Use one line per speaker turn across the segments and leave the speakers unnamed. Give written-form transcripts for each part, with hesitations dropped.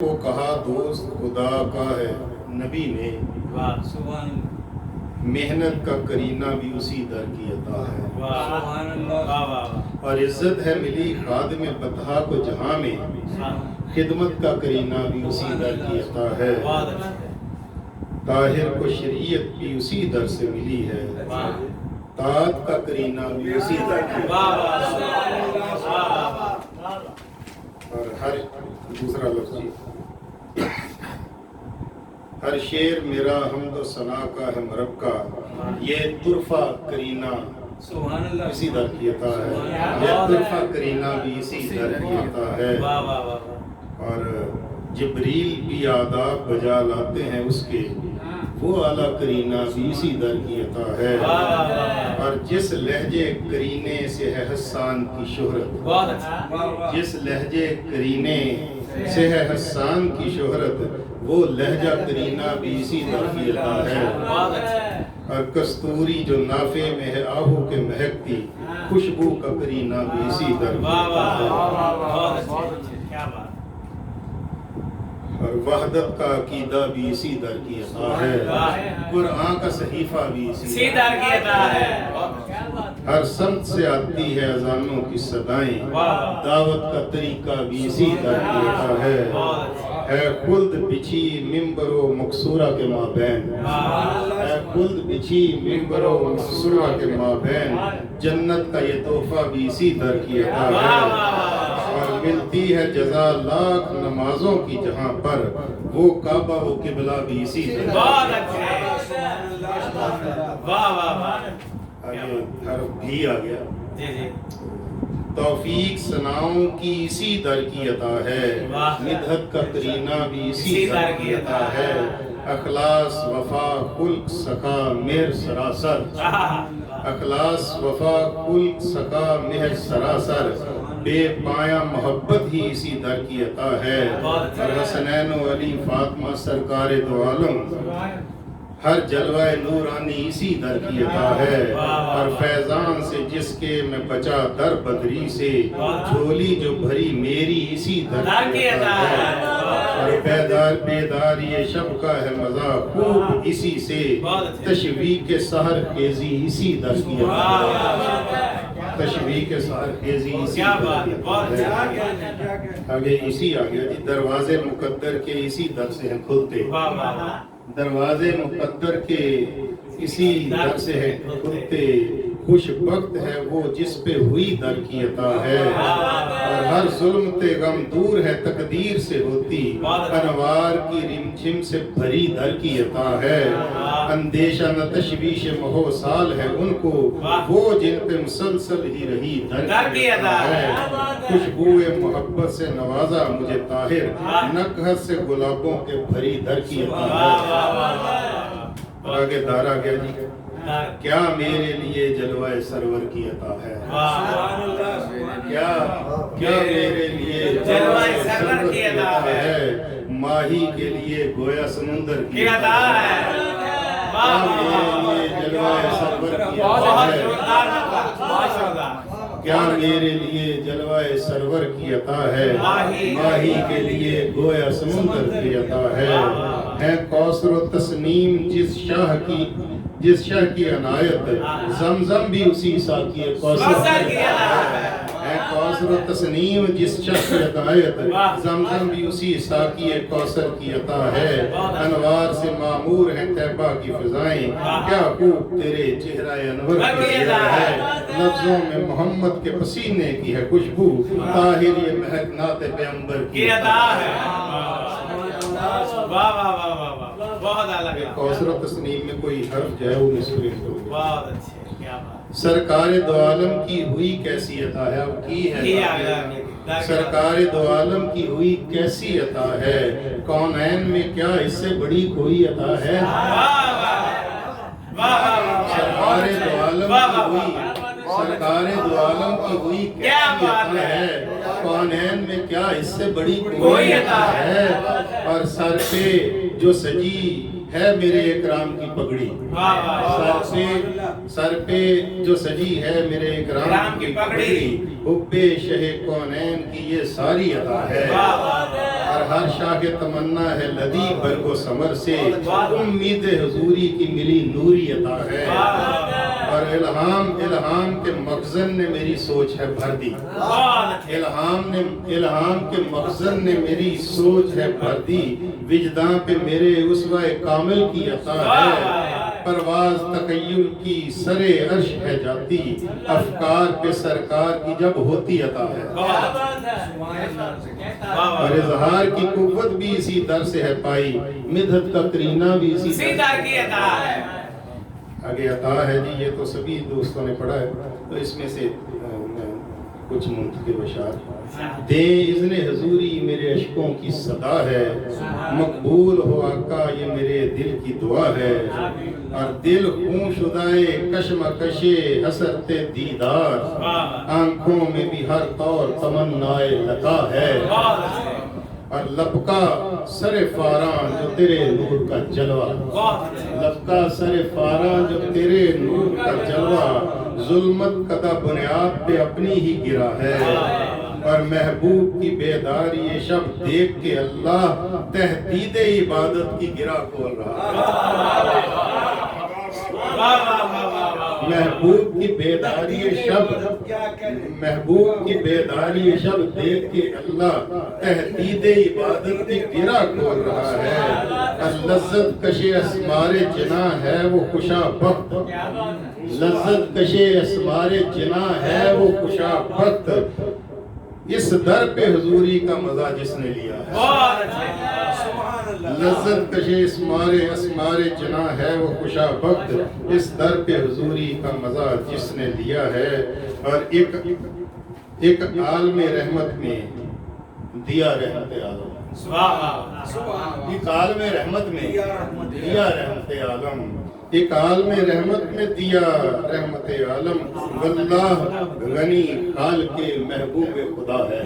کو کہا دوست خدا کا ہے نبی نے، محنت کا کرینہ بھی اسی در کی عطا ہے، اور عزت ہے ملی خادم بطحا کو جہاں میں، خدمت کا کرینہ بھی اسی در کی عطا ہے، طاہر کو شریعت بھی اسی در سے ملی ہے، طاعت کا کرینہ بھی اسی در کی عطا ہے۔ اور ہر دوسرا لفظ ہر شعر میرا حمد و ثنا کا ہے مرکہ، یہ طرفہ کرینہ اسی در کی عطا ہے، یہ طرفہ کرینہ بھی اسی در کی عطا ہے، اور جبریل بھی آداب بجا لاتے ہیں اس کے، وہ اعلیٰ کرینہ بھی اسی در کی عطا ہے، اور جس لہجے کرینے سے ہے حسان کی شہرت، جس لہجے کرینے سے ہے حسان کی شہرت، وہ لہجہ کرینہ بھی اسی در کی عطا ہے، اور کستوری جو نافے میں ہے آہو کے مہکتی، خوشبو کا کرینہ بھی اسی در کی عطا ہے، اور وحدت کا عقیدہ بھی اسی در کی عطا ہے، قرآن کا صحیفہ بھی اسی در کی عطا ہے، ہر سمت سے آتی ہے اذانوں کی صدائیں، دعوت کا طریقہ بھی اسی در کی عطا ہے خلد بچھی ممبر و مقصورہ کے مابین، ہے خلد بچھی ممبر و مقصورہ کے مابین، جنت کا یہ تحفہ بھی اسی در کی عطا ہے، اور ملتی ہے جزا لاکھ نمازوں کی جہاں پر، وہ کعبہ و قبلہ بھی اسی در کی آگے حرف بھی آ گیا، توفیق ثناؤں کی اسی در کی عطا ہے، مدحت کا کرینہ بھی اسی در کی عطا ہے، اخلاص وفا خلق سخا مہر سراسر، اخلاص وفا خلق سخا مہر سراسر، بے پایا محبت ہی اسی در کی عطا ہے، اور حسنین و علی فاطمہ سرکار دو عالم، ہر جلوہ نورانی اسی در کی عطا ہے، اور فیضان سے جس کے میں بچا در بدری سے، جھولی جو بھری میری اسی در کی عطا ہے، اور بیدار یہ شب کا ہے مزہ خوب اسی سے، تشویق سحر خیزی اسی در کی عطا ہے، تشویق سحر خیزی اسی در کی عطا ہے، آگے اسی آگیا جی، دروازے مقدر کے اسی در سے ہیں کھلتے، دروازے مقدر کے اسی در سے ہے کھلتے، خوش بخت ہے وہ جس پہ ہوئی در کی عطا ہے، اور ہر ظلم تے غم دور ہے تقدیر سے ہوتی، انوار کی رمجھم سے بھری در کی عطا ہے، اندیشہ نہ تشویش مہو سال ہے ان کو، وہ جن پہ مسلسل ہی رہی در کی عطا ہے، خوشبوئے محبت سے نوازا مجھے طاہر، نکہت سے گلابوں کے بھری در کی عطا ہے، آگے دارا گیا جی، کیا میرے لیے جلوہ سرور کی عطا ہے، کیا میرے لیے جلوہ سرور کی عطا ہے، ماہی کے لیے گویا سمندر کی عطا ہے، کیا میرے لیے جلوہ سرور کی عطا ہے، کیا میرے لیے جلوہ سرور کی عطا ہے، ماہی کے لیے گویا سمندر کی عطا ہے کوثر و تسنیم جس شاہ کی عنایت، زمزم بھی اسی ساقی کوثر کی عطا ہے کوثر و تسنیم جس شاہ کی عنایت، زمزم بھی اسی ساقی کوثر کی عطا ہے، انوار سے معمور ہیں طیبہ کی فضائیں، کیا خوب تیرے چہرہ انور کی عطا ہے، لفظوں میں محمد کے پسینے کی ہے خوشبو، طاہر یہ مہک نعت پیغمبر کی عطا ہے،
بہت اعلیٰ،
کوثر و تسنیم میں کوئی حرف جو ہے وہ نسبت بہت اچھے، سرکار دو عالم کی ہوئی کیسی عطا ہے، اب کی ہے سرکار دو عالم کی ہوئی کیسی عطا ہے، کونین میں کیا اس سے بڑی کوئی عطا ہے، سرکار دو عالم کی ہوئی، سرکار دو عالم کی ہوئی کیسی عطا ہے، کونین میں کیا اس سے بڑی کوئی عطا ہے، اور سر پہ جو سجی ہے میرے اکرام کی پگڑی، سر پہ جو سجی ہے میرے اکرام کی پگڑی، حب شہ کونین کی یہ ساری عطا ہے، اور ہر شاہ کے تمنا ہے لدی برگ و ثمر سے، امید حضوری کی ملی نوری عطا ہے، اور الہام کے مخزن نے میری سوچ ہے بھر دی، الہام کے مخزن نے میری سوچ ہے بھر دی، وجدان پہ میرے اسوہ کامل کی عطا ہے، پرواز تخیل کی سرے عرش ہے جاتی، افکار پہ سرکار کی جب ہوتی عطا ہے، اور اظہار کی قوت بھی اسی در سے ہے پائی، مدحت کا کرینہ بھی اسی در کی عطا ہے۔ آگے عطا ہے جی، یہ تو سبھی دوستوں نے پڑھا ہے، تو اس میں سے کچھ منتخب اشعار، دے اذن حضوری میرے عشقوں کی صدا ہے، مقبول ہو آقا یہ میرے دل کی دعا ہے، اور دل خون شدائے کشمکش حسرت دیدار، آنکھوں میں بھی ہر طور تمنائے لقا ہے، اور لب کا سر فاراں جو تیرے نور کا جلوہ، لب کا سر فاراں جو تیرے نور کا جلوہ، ظلمت قدہ بنیاد پہ اپنی ہی گرا ہے، اور محبوب کی بیداری شب دیکھ کے اللہ تہدید عبادت کی گرہ کھول رہا ہے، محبوب کی بیداری شب دیکھ کے اللہ تہدید عبادت کی گرہ کھول رہا ہے، اور لذت کش اسمار جناح ہے وہ خوشا بخت، لذت کش اسمار جناح ہے وہ خوشا بخت، اس در پہ حضوری کا مزہ جس نے لیا ہے، لذت کش اسمار جناح ہے وہ خوشا بخت، اس در پہ حضوری کا مزہ جس نے لیا ہے، اور ایک عالم رحمت میں دیا رحمت عالم، ایک عالم رحمت میں دیا رحمت عالم، ایک عالم رحمت میں دیا رحمت عالم، واللہ غنی خال کے محبوب خدا ہے،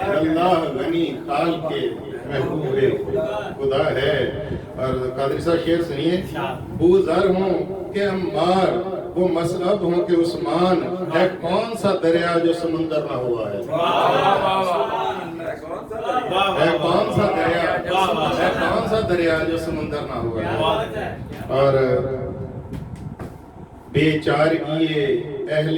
واللہ غنی خال کے محبوب خدا ہے، اور قادری صاحب شعر سنیے، بو ذر ہوں کہ عمار، وہ مصعب ہوں کہ عثمان، ہے کون سا دریا جو سمندر نہ ہوا ہے، ہے کون سا دریا جو سمندر نہ ہوا ہے، اور بے چار کیے اہل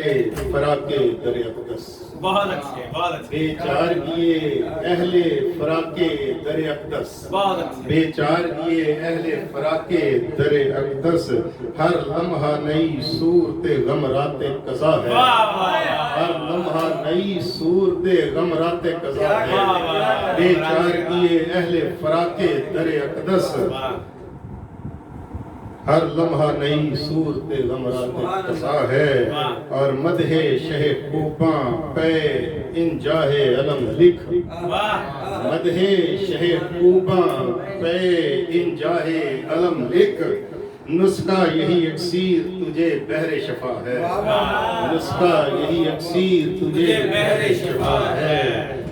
فراق در اقدس،
بہت اچھے، بہت اچھے،
بے چار کیے اہل فراق در اقدس،
بہت اچھے،
بے چار کیے اہل فراق در اقدس، ہر لمحہ نئی صورت غمرات قضا ہے، ہر لمحہ نئی صورت غمرات قضا ہے، بے چار کیے اہل فراق در اقدس، ہر لمحہ نئی صورت غمرات قضا ہے، اور مدح شہ خوباں پہ ان جاہ علم لکھ، مدح شہ خوباں پہ ان جاہ علم لکھ، نسخہ یہی اکسیر تجھے بحر شفا ہے، نسخہ یہی اکسیر تجھے بحر شفا ہے،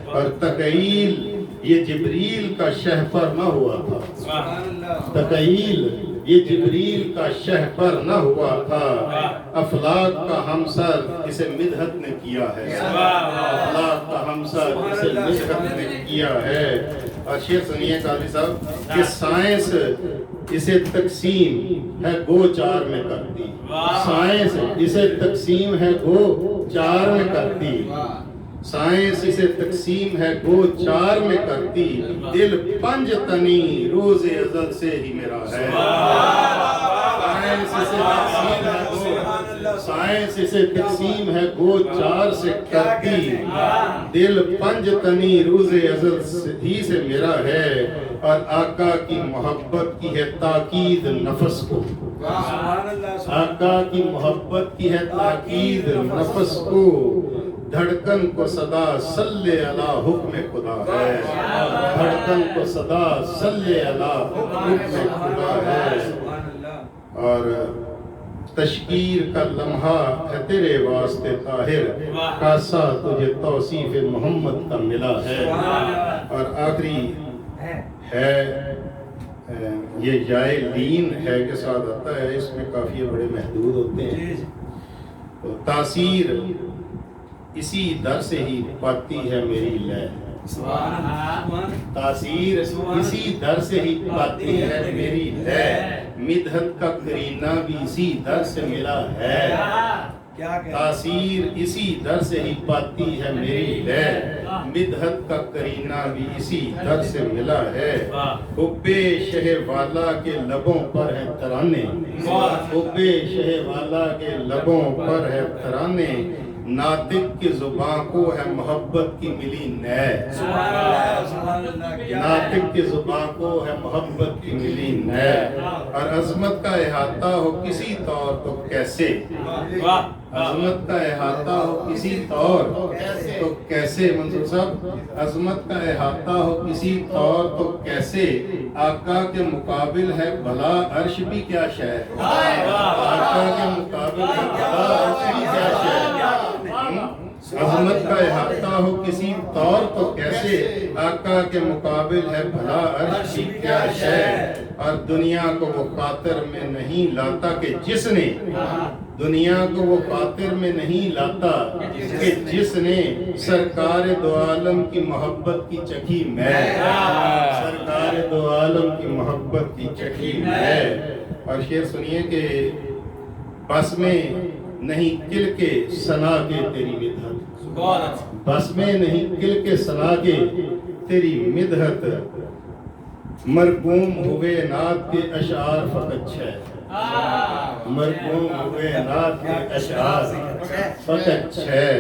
اور تقیل یہ جبریل کا شہپر نہ ہوا تھا، تقیل یہ جبریل کا شہپر نہ ہوا تھا، افلاک کا ہمسر اسے مدحت نے کیا ہے، افلاک کا ہمسر اسے مدحت نے کیا ہے، اور شعر سنیے قاضی صاحب کہ سائنس اسے تقسیم ہے گو چار میں کرتی، سائنس اسے تقسیم ہے گو چار میں کرتی، سائنس اسے تقسیم ہے گو چار میں کرتی، دل پنج تنی روز ازل سے ہی میرا ہے، سائنس اسے تقسیم ہے گو چار سے کرتی، دل پنج تنی روز ازل ہی سے میرا ہے، اور آقا کی محبت کی ہے تاکید نفس کو، آقا کی محبت کی ہے تاکید نفس کو، دھڑکن کو صدا صلی علی حکم خدا ہے، دھڑکن کو صدا صلی علی حکم خدا ہے، اور تشکیر کا لمحہ ہے تیرے واسطے طاہر، کاسا تجھے توصیف محمد کا ملا ہے، اور آخری ہے یہ جائے لین ہے کے ساتھ آتا ہے، اس میں کافی بڑے محدود ہوتے ہیں. تو تاثیر اسی در سے ہی پاتی ہے میری لے، تاثیر اسی در سے ہی پاتی ہے میری لے، مدحت کا کرینہ بھی اسی در سے ملا ہے. تاثیر اسی در سے ہی پاتی ہے میری لے، مدحت کا کرینہ بھی اسی در سے ملا ہے. حب شہ والا کے لبوں پر ہے ترانے، حب شہ والا کے لبوں پر ہے ترانے، ناطق کی زباں کو ہے محبت کی ملی نے، ناطق کی زباں کو ہے محبت کی ملی نے. اور عظمت کا احاطہ ہو کسی طور تو کیسے، عظمت کا احاطہ ہو کسی طور تو کیسے، منصور صاحب عظمت کا احاطہ ہو کسی طور تو کیسے، آقا کے مقابل ہے بھلا عرش بھی کیا شے، آقا کے مقابل ہے بھلا عرش بھی کیا شے. عظمت کا احاطہ ہو کسی طور تو کیسے، آقا کے مقابل ہے بھلا عرش بھی کیا شے. اور دنیا کو وہ خاطر میں نہیں لاتا کہ جس نے، دنیا کو وہ خاطر میں نہیں لاتا کہ جس نے سرکار دو عالم کی محبت کی چکھی میں، سرکار دو عالم کی محبت کی چکھی میں. اور شعر سنیے کہ بس میں نہیں کل کے سنا کے تیری مدحت، بس میں نہیں کل کے سنا کے تیری مدحت، مرقوم ہوئے نعت کے اشعار فقط چھ، مرقوم ہوئے نعت کے اشعار فقط چھ.